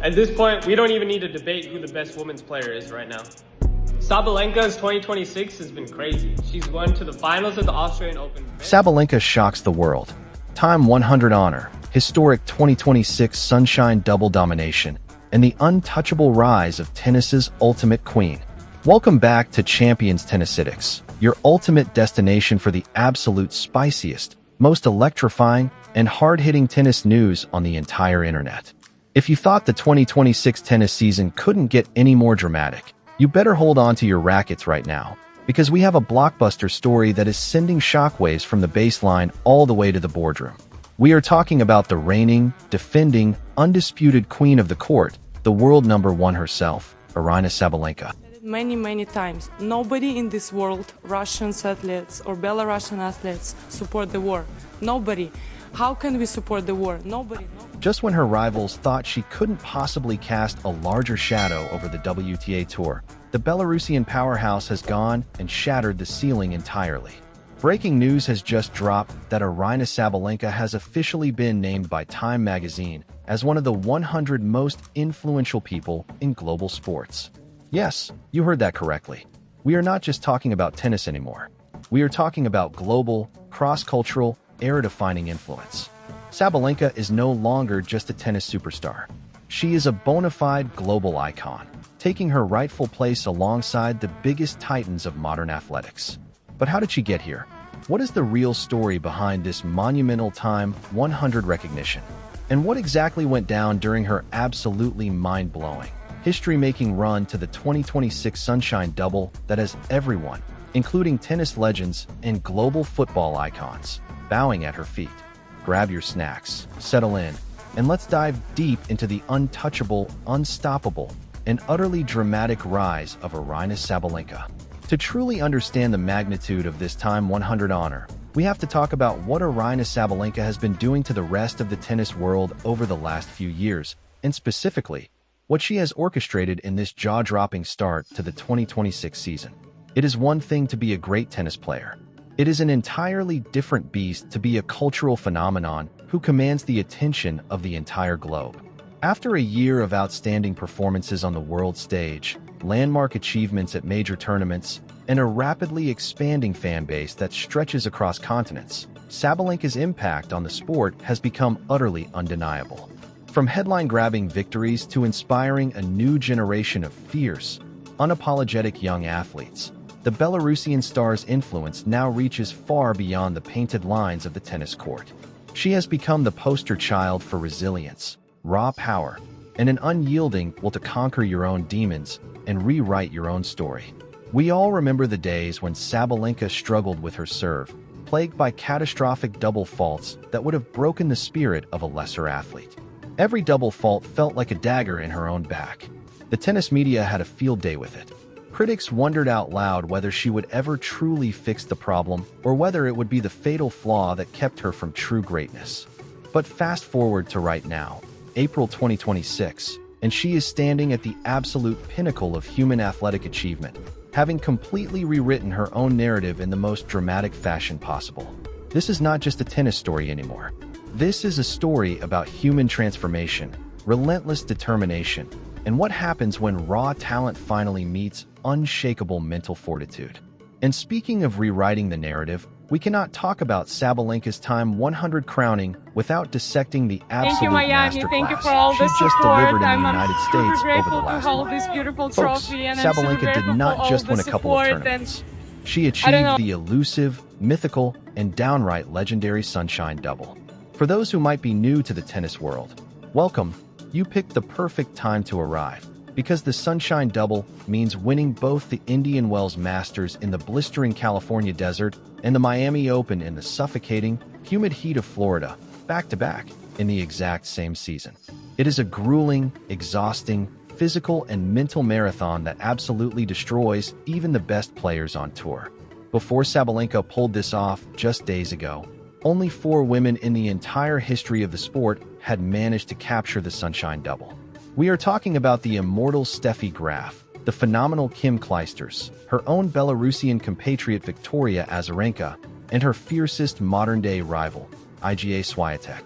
At this point, we don't even need to debate who the best women's player is right now. Sabalenka's 2026 has been crazy. She's won to the finals of the Australian Open. Sabalenka shocks the world. Time 100 honor, historic 2026 Sunshine Double domination, and the untouchable rise of tennis's ultimate queen. Welcome back to Champions Tennisitics, your ultimate destination for the absolute spiciest, most electrifying, and hard-hitting tennis news on the entire internet. If you thought the 2026 tennis season couldn't get any more dramatic, you better hold on to your rackets right now, because we have a blockbuster story that is sending shockwaves from the baseline all the way to the boardroom. We are talking about the reigning, defending, undisputed queen of the court, the world #1 herself, Aryna Sabalenka. Many times, nobody in this world, Russian athletes or Belarusian athletes, support the war. Nobody. How can we support the war? Nobody. Just when her rivals thought she couldn't possibly cast a larger shadow over the WTA Tour, the Belarusian powerhouse has gone and shattered the ceiling entirely. Breaking news has just dropped that Aryna Sabalenka has officially been named by Time magazine as one of the 100 most influential people in global sports. Yes, you heard that correctly. We are not just talking about tennis anymore. We are talking about global, cross-cultural, era-defining influence. Sabalenka is no longer just a tennis superstar. She is a bona fide global icon, taking her rightful place alongside the biggest titans of modern athletics. But how did she get here? What is the real story behind this monumental Time 100 recognition? And what exactly went down during her absolutely mind-blowing, history-making run to the 2026 Sunshine Double that has everyone, including tennis legends and global football icons, bowing at her feet? Grab your snacks, settle in, and let's dive deep into the untouchable, unstoppable, and utterly dramatic rise of Aryna Sabalenka. To truly understand the magnitude of this Time 100 honor, we have to talk about what Aryna Sabalenka has been doing to the rest of the tennis world over the last few years, and specifically, what she has orchestrated in this jaw-dropping start to the 2026 season. It is one thing to be a great tennis player. It is an entirely different beast to be a cultural phenomenon who commands the attention of the entire globe. After a year of outstanding performances on the world stage, landmark achievements at major tournaments, and a rapidly expanding fan base that stretches across continents, Sabalenka's impact on the sport has become utterly undeniable. From headline-grabbing victories to inspiring a new generation of fierce, unapologetic young athletes, the Belarusian star's influence now reaches far beyond the painted lines of the tennis court. She has become the poster child for resilience, raw power, and an unyielding will to conquer your own demons and rewrite your own story. We all remember the days when Sabalenka struggled with her serve, plagued by catastrophic double faults that would have broken the spirit of a lesser athlete. Every double fault felt like a dagger in her own back. The tennis media had a field day with it. Critics wondered out loud whether she would ever truly fix the problem or whether it would be the fatal flaw that kept her from true greatness. But fast forward to right now, April 2026, and she is standing at the absolute pinnacle of human athletic achievement, having completely rewritten her own narrative in the most dramatic fashion possible. This is not just a tennis story anymore. This is a story about human transformation, relentless determination, and what happens when raw talent finally meets unshakable mental fortitude. And speaking of rewriting the narrative, we cannot talk about Sabalenka's Time 100 crowning without dissecting the absolute masterclass she just delivered in the United States over the last month. Folks, Sabalenka did not just win a couple of tournaments. She achieved the elusive, mythical, and downright legendary Sunshine Double. For those who might be new to the tennis world, welcome. You picked the perfect time to arrive, because the Sunshine Double means winning both the Indian Wells Masters in the blistering California desert and the Miami Open in the suffocating, humid heat of Florida, back-to-back, in the exact same season. It is a grueling, exhausting, physical and mental marathon that absolutely destroys even the best players on tour. Before Sabalenka pulled this off just days ago, only 4 women in the entire history of the sport had managed to capture the Sunshine Double. We are talking about the immortal Steffi Graf, the phenomenal Kim Clijsters, her own Belarusian compatriot Victoria Azarenka, and her fiercest modern-day rival, Iga Swiatek.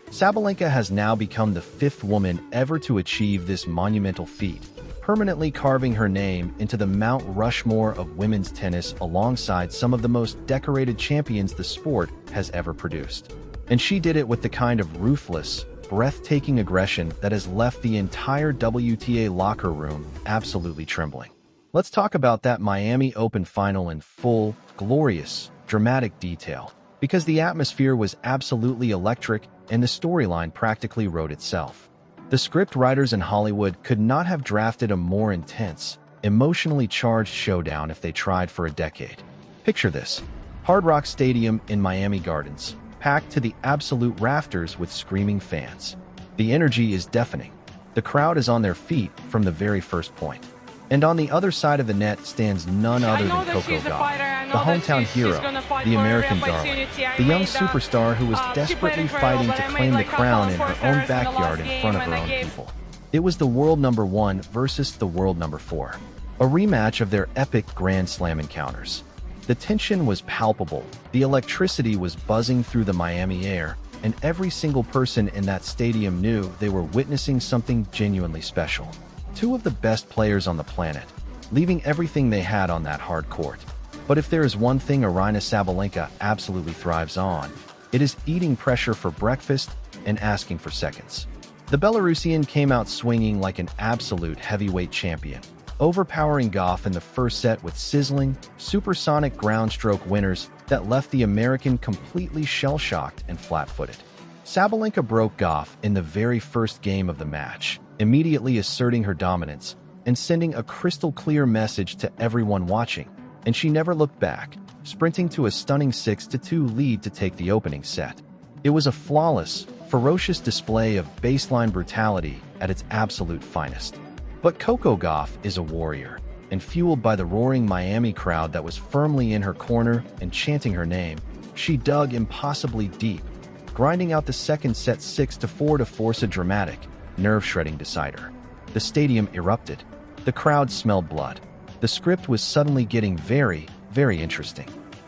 Sabalenka has now become the 5th woman ever to achieve this monumental feat, permanently carving her name into the Mount Rushmore of women's tennis alongside some of the most decorated champions the sport has ever produced. And she did it with the kind of ruthless, breathtaking aggression that has left the entire WTA locker room absolutely trembling. Let's talk about that Miami Open final in full, glorious, dramatic detail, because the atmosphere was absolutely electric and the storyline practically wrote itself. The script writers in Hollywood could not have drafted a more intense, emotionally charged showdown if they tried for a decade. Picture this: Hard Rock Stadium in Miami Gardens, packed to the absolute rafters with screaming fans. The energy is deafening. The crowd is on their feet from the very first point. And on the other side of the net stands none other than Coco Gauff, the hometown hero, the American darling, the young superstar who was desperately fighting to claim the crown in her own backyard in front of her own people. It was the world number 1 versus the world number 4, a rematch of their epic Grand Slam encounters. The tension was palpable, the electricity was buzzing through the Miami air, and every single person in that stadium knew they were witnessing something genuinely special. 2 of the best players on the planet, leaving everything they had on that hard court. But if there is one thing Aryna Sabalenka absolutely thrives on, it is eating pressure for breakfast and asking for seconds. The Belarusian came out swinging like an absolute heavyweight champion, overpowering Gauff in the first set with sizzling, supersonic ground stroke winners that left the American completely shell-shocked and flat-footed. Sabalenka broke Gauff in the very first game of the match, immediately asserting her dominance and sending a crystal-clear message to everyone watching, and she never looked back, sprinting to a stunning 6-2 lead to take the opening set. It was a flawless, ferocious display of baseline brutality at its absolute finest. But Coco Gauff is a warrior, and fueled by the roaring Miami crowd that was firmly in her corner and chanting her name, she dug impossibly deep, grinding out the second set 6-4 to force a dramatic, nerve-shredding decider. The stadium erupted. The crowd smelled blood. The script was suddenly getting very, very interesting.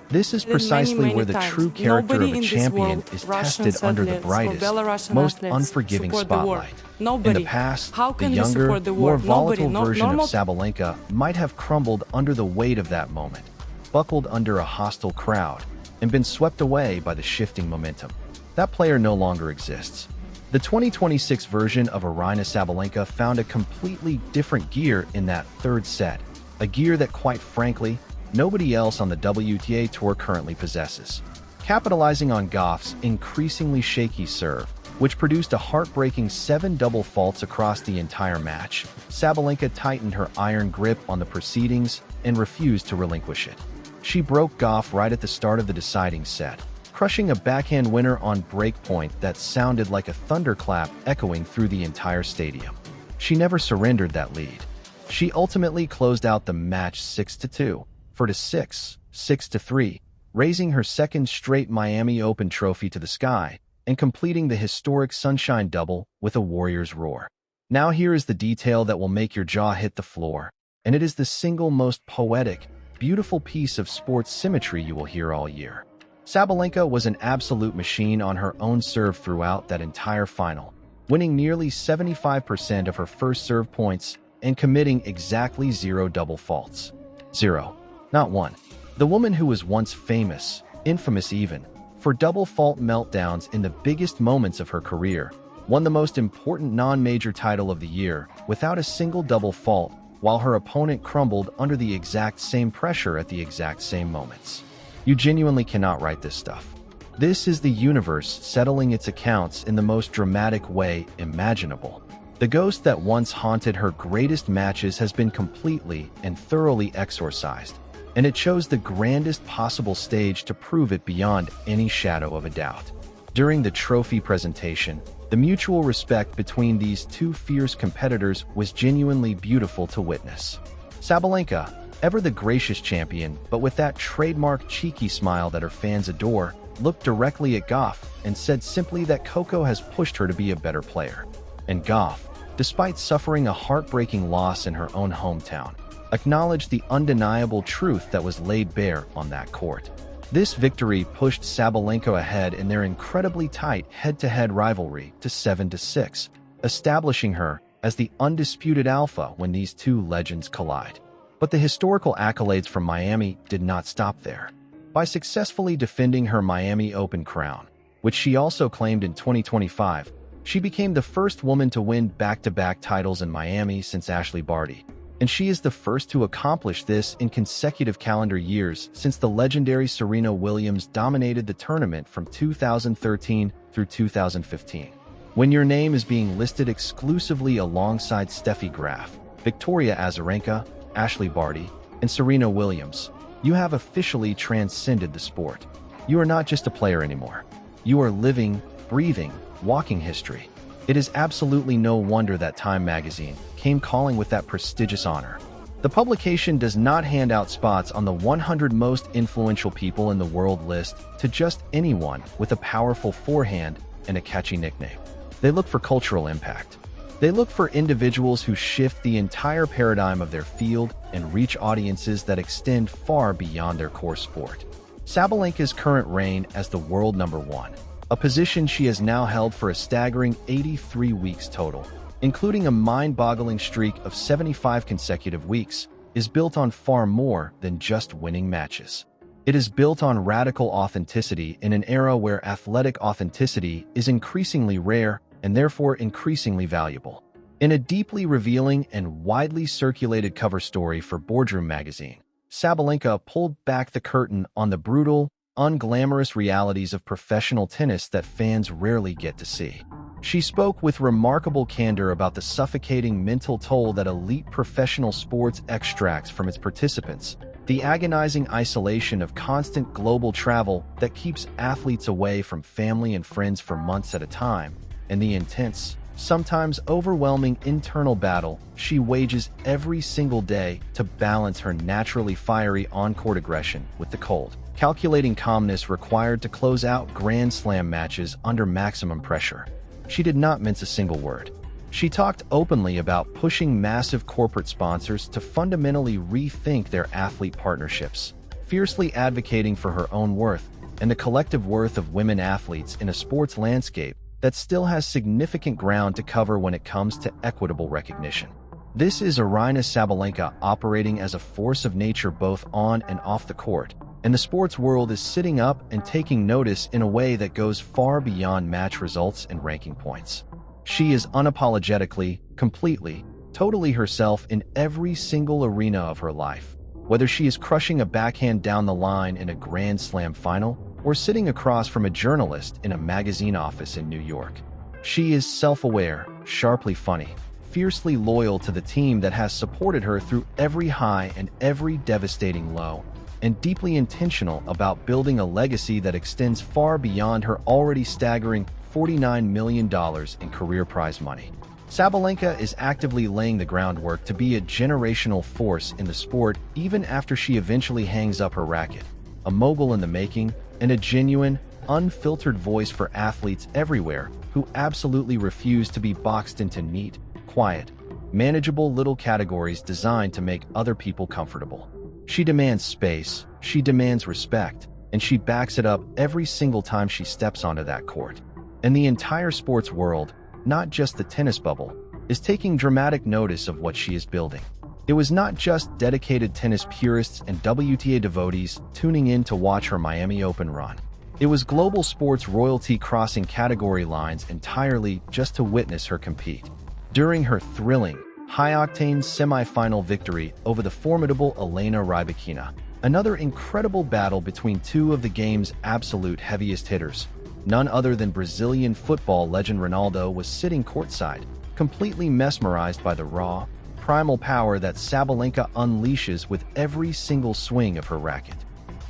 This is precisely where the true character of a champion is tested under the brightest, most unforgiving spotlight. In the past, the younger, more volatile version of Sabalenka might have crumbled under the weight of that moment, buckled under a hostile crowd, and been swept away by the shifting momentum. That player no longer exists. The 2026 version of Aryna Sabalenka found a completely different gear in that third set, a gear that, quite frankly, nobody else on the WTA Tour currently possesses. Capitalizing on Gauff's increasingly shaky serve, which produced a heartbreaking 7 double faults across the entire match, Sabalenka tightened her iron grip on the proceedings and refused to relinquish it. She broke Gauff right at the start of the deciding set, crushing a backhand winner on breakpoint that sounded like a thunderclap echoing through the entire stadium. She never surrendered that lead. She ultimately closed out the match 6-2, 4-6, 6-3, raising her second straight Miami Open trophy to the sky and completing the historic Sunshine Double with a Warriors roar. Now here is the detail that will make your jaw hit the floor, and it is the single most poetic, beautiful piece of sports symmetry you will hear all year. Sabalenka was an absolute machine on her own serve throughout that entire final, winning nearly 75% of her first serve points and committing exactly 0 double faults. 0. Not 1. The woman who was once famous, infamous even, for double fault meltdowns in the biggest moments of her career, won the most important non-major title of the year without a single double fault, while her opponent crumbled under the exact same pressure at the exact same moments. You genuinely cannot write this stuff. This is the universe settling its accounts in the most dramatic way imaginable. The ghost that once haunted her greatest matches has been completely and thoroughly exorcised, and it chose the grandest possible stage to prove it beyond any shadow of a doubt. During the trophy presentation, the mutual respect between these 2 fierce competitors was genuinely beautiful to witness. Sabalenka, ever the gracious champion, but with that trademark cheeky smile that her fans adore, looked directly at Gauff and said simply that Coco has pushed her to be a better player. And Gauff, despite suffering a heartbreaking loss in her own hometown, acknowledged the undeniable truth that was laid bare on that court. This victory pushed Sabalenka ahead in their incredibly tight head-to-head rivalry to 7-6, establishing her as the undisputed alpha when these two legends collide. But the historical accolades from Miami did not stop there. By successfully defending her Miami Open crown, which she also claimed in 2025, she became the first woman to win back-to-back titles in Miami since Ashley Barty, and she is the first to accomplish this in consecutive calendar years since the legendary Serena Williams dominated the tournament from 2013 through 2015. When your name is being listed exclusively alongside Steffi Graf, Victoria Azarenka, Ashley Barty, and Serena Williams, you have officially transcended the sport. You are not just a player anymore. You are living, breathing, walking history. It is absolutely no wonder that Time magazine came calling with that prestigious honor. The publication does not hand out spots on the 100 most influential people in the world list to just anyone with a powerful forehand and a catchy nickname. They look for cultural impact. They look for individuals who shift the entire paradigm of their field and reach audiences that extend far beyond their core sport. Sabalenka's current reign as the world number one, a position she has now held for a staggering 83 weeks total, including a mind-boggling streak of 75 consecutive weeks, is built on far more than just winning matches. It is built on radical authenticity in an era where athletic authenticity is increasingly rare and therefore increasingly valuable. In a deeply revealing and widely circulated cover story for Boardroom magazine, Sabalenka pulled back the curtain on the brutal, unglamorous realities of professional tennis that fans rarely get to see. She spoke with remarkable candor about the suffocating mental toll that elite professional sports extracts from its participants, the agonizing isolation of constant global travel that keeps athletes away from family and friends for months at a time, and the intense, sometimes overwhelming internal battle she wages every single day to balance her naturally fiery on-court aggression with the cold, calculating calmness required to close out Grand Slam matches under maximum pressure. She did not mince a single word. She talked openly about pushing massive corporate sponsors to fundamentally rethink their athlete partnerships, fiercely advocating for her own worth and the collective worth of women athletes in a sports landscape that still has significant ground to cover when it comes to equitable recognition. This is Aryna Sabalenka operating as a force of nature both on and off the court, and the sports world is sitting up and taking notice in a way that goes far beyond match results and ranking points. She is unapologetically, completely, totally herself in every single arena of her life, whether she is crushing a backhand down the line in a Grand Slam final or sitting across from a journalist in a magazine office in New York. She is self-aware, sharply funny, fiercely loyal to the team that has supported her through every high and every devastating low, and deeply intentional about building a legacy that extends far beyond her already staggering $49 million in career prize money. Sabalenka is actively laying the groundwork to be a generational force in the sport even after she eventually hangs up her racket, a mogul in the making, and a genuine, unfiltered voice for athletes everywhere who absolutely refuse to be boxed into neat, quiet, manageable little categories designed to make other people comfortable. She demands space, she demands respect, and she backs it up every single time she steps onto that court. And the entire sports world, not just the tennis bubble, is taking dramatic notice of what she is building. It was not just dedicated tennis purists and WTA devotees tuning in to watch her Miami Open run. It was global sports royalty crossing category lines entirely just to witness her compete. During her thrilling, high-octane semifinal victory over the formidable Aryna Rybakina, another incredible battle between two of the game's absolute heaviest hitters, none other than Brazilian football legend Ronaldo was sitting courtside, completely mesmerized by the raw, primal power that Sabalenka unleashes with every single swing of her racket.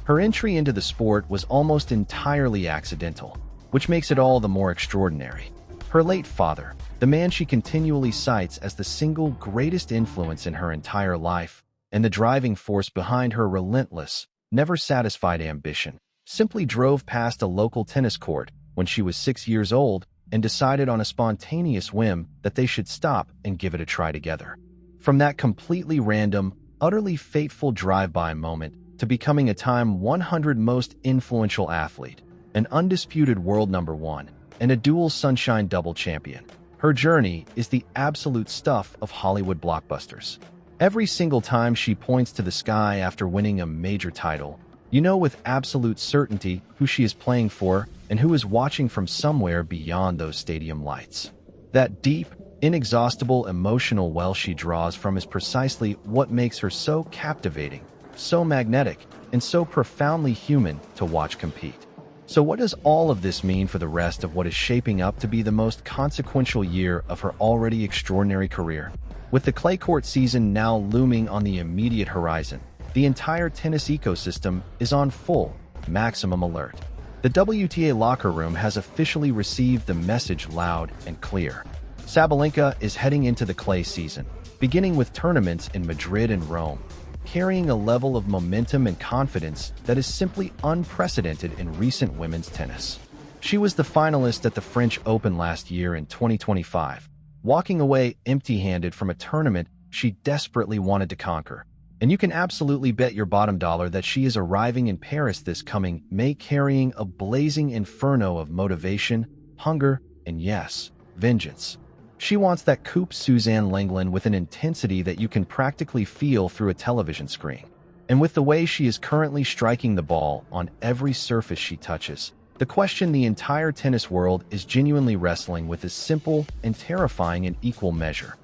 Her entry into the sport was almost entirely accidental, which makes it all the more extraordinary. Her late father, the man she continually cites as the single greatest influence in her entire life, and the driving force behind her relentless, never-satisfied ambition, simply drove past a local tennis court when she was 6 years old and decided on a spontaneous whim that they should stop and give it a try together. From that completely random, utterly fateful drive-by moment to becoming a time 100 most influential athlete, an undisputed world number one, and a dual Sunshine Double champion. Her journey is the absolute stuff of Hollywood blockbusters. Every single time she points to the sky after winning a major title, you know with absolute certainty who she is playing for and who is watching from somewhere beyond those stadium lights. That deep, inexhaustible emotional well she draws from is precisely what makes her so captivating, so magnetic, and so profoundly human to watch compete. So what does all of this mean for the rest of what is shaping up to be the most consequential year of her already extraordinary career? With the clay court season now looming on the immediate horizon, the entire tennis ecosystem is on full, maximum alert. The WTA locker room has officially received the message loud and clear. Sabalenka is heading into the clay season, beginning with tournaments in Madrid and Rome, carrying a level of momentum and confidence that is simply unprecedented in recent women's tennis. She was the finalist at the French Open last year in 2025, walking away empty-handed from a tournament she desperately wanted to conquer. And you can absolutely bet your bottom dollar that she is arriving in Paris this coming May carrying a blazing inferno of motivation, hunger, and yes, vengeance. She wants that Coupe Suzanne Lenglen with an intensity that you can practically feel through a television screen. And with the way she is currently striking the ball on every surface she touches, the question the entire tennis world is genuinely wrestling with is simple and terrifying in equal measure.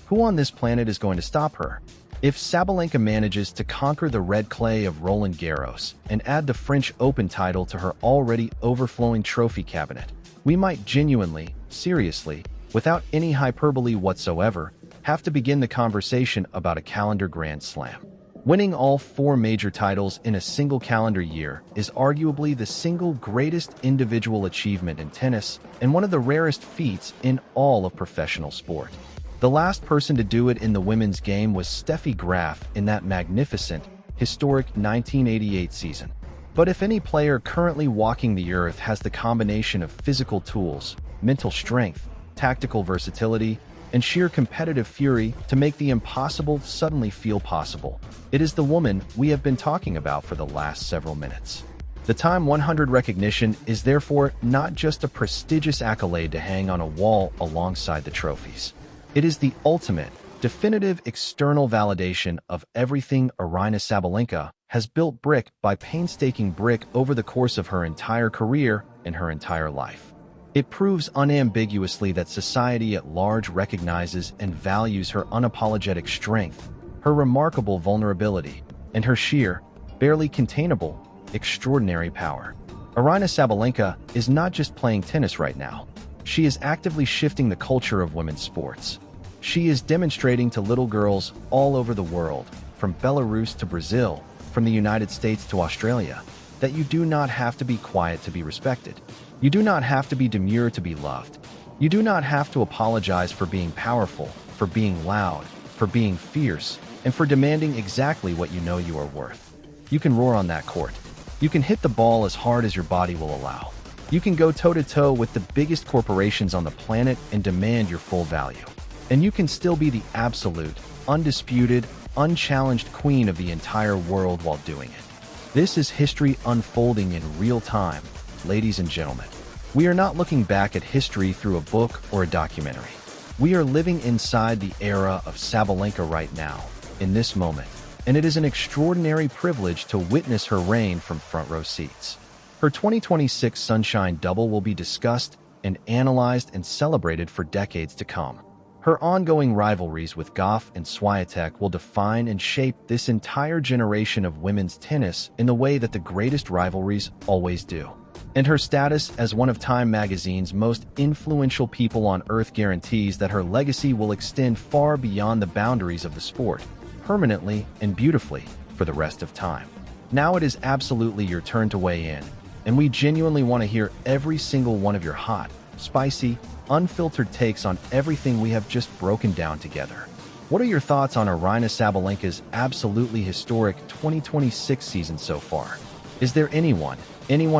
Who on this planet is going to stop her? If Sabalenka manages to conquer the red clay of Roland Garros and add the French Open title to her already overflowing trophy cabinet, we might genuinely, seriously, without any hyperbole whatsoever, have to begin the conversation about a calendar Grand Slam. Winning all 4 major titles in a single calendar year is arguably the single greatest individual achievement in tennis and one of the rarest feats in all of professional sport. The last person to do it in the women's game was Steffi Graf in that magnificent, historic 1988 season. But if any player currently walking the earth has the combination of physical tools, mental strength, tactical versatility, and sheer competitive fury to make the impossible suddenly feel possible, it is the woman we have been talking about for the last several minutes. The Time 100 recognition is therefore not just a prestigious accolade to hang on a wall alongside the trophies. It is the ultimate, definitive external validation of everything Aryna Sabalenka has built brick by painstaking brick over the course of her entire career and her entire life. It proves unambiguously that society at large recognizes and values her unapologetic strength, her remarkable vulnerability, and her sheer, barely containable, extraordinary power. Aryna Sabalenka is not just playing tennis right now. She is actively shifting the culture of women's sports. She is demonstrating to little girls all over the world, from Belarus to Brazil, from the United States to Australia, that you do not have to be quiet to be respected. You do not have to be demure to be loved. You do not have to apologize for being powerful, for being loud, for being fierce, and for demanding exactly what you know you are worth. You can roar on that court. You can hit the ball as hard as your body will allow. You can go toe-to-toe with the biggest corporations on the planet and demand your full value. And you can still be the absolute, undisputed, unchallenged queen of the entire world while doing it. This is history unfolding in real time, ladies and gentlemen. We are not looking back at history through a book or a documentary. We are living inside the era of Sabalenka right now, in this moment, and it is an extraordinary privilege to witness her reign from front row seats. Her 2026 Sunshine Double will be discussed and analyzed and celebrated for decades to come. Her ongoing rivalries with Goff and Swiatek will define and shape this entire generation of women's tennis in the way that the greatest rivalries always do. And her status as one of Time magazine's most influential people on earth guarantees that her legacy will extend far beyond the boundaries of the sport, permanently and beautifully, for the rest of time. Now it is absolutely your turn to weigh in, and we genuinely want to hear every single one of your hot, spicy, unfiltered takes on everything we have just broken down together. What are your thoughts on Aryna Sabalenka's absolutely historic 2026 season so far? Is there anyone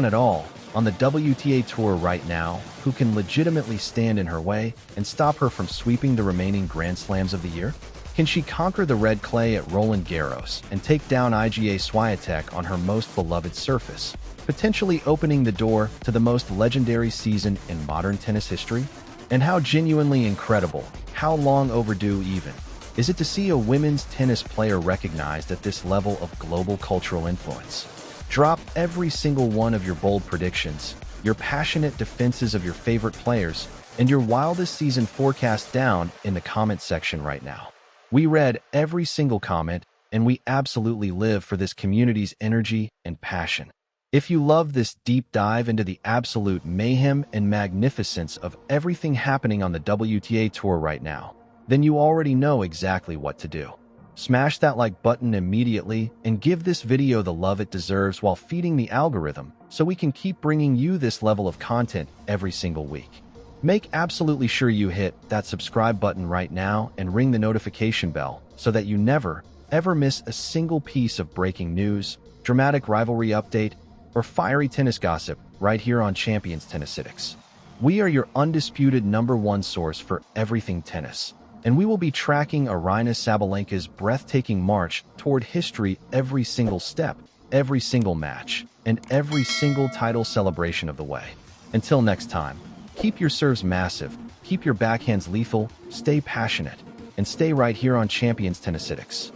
at all, on the WTA Tour right now who can legitimately stand in her way and stop her from sweeping the remaining Grand Slams of the year? Can she conquer the red clay at Roland Garros and take down Iga Swiatek on her most beloved surface, potentially opening the door to the most legendary season in modern tennis history? And how genuinely incredible, how long overdue even, is it to see a women's tennis player recognized at this level of global cultural influence? Drop every single one of your bold predictions, your passionate defenses of your favorite players, and your wildest season forecast down in the comment section right now. We read every single comment, and we absolutely live for this community's energy and passion. If you love this deep dive into the absolute mayhem and magnificence of everything happening on the WTA Tour right now, then you already know exactly what to do. Smash that like button immediately and give this video the love it deserves while feeding the algorithm so we can keep bringing you this level of content every single week. Make absolutely sure you hit that subscribe button right now and ring the notification bell so that you never, ever miss a single piece of breaking news, dramatic rivalry update, or fiery tennis gossip right here on Champions Tennisitics. We are your undisputed #1 source for everything tennis, and we will be tracking Aryna Sabalenka's breathtaking march toward history every single step, every single match, and every single title celebration of the way. Until next time, keep your serves massive, keep your backhands lethal, stay passionate, and stay right here on Champions Tennisitics.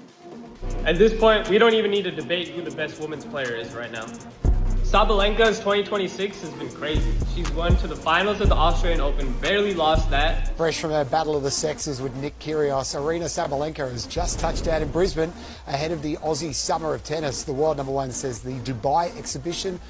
At this point, we don't even need to debate who the best women's player is right now. Sabalenka's 2026 has been crazy. She's won to the finals of the Australian Open, barely lost that. Fresh from our Battle of the Sexes with Nick Kyrgios, Aryna Sabalenka has just touched down in Brisbane ahead of the Aussie Summer of Tennis. The world #1 says the Dubai exhibition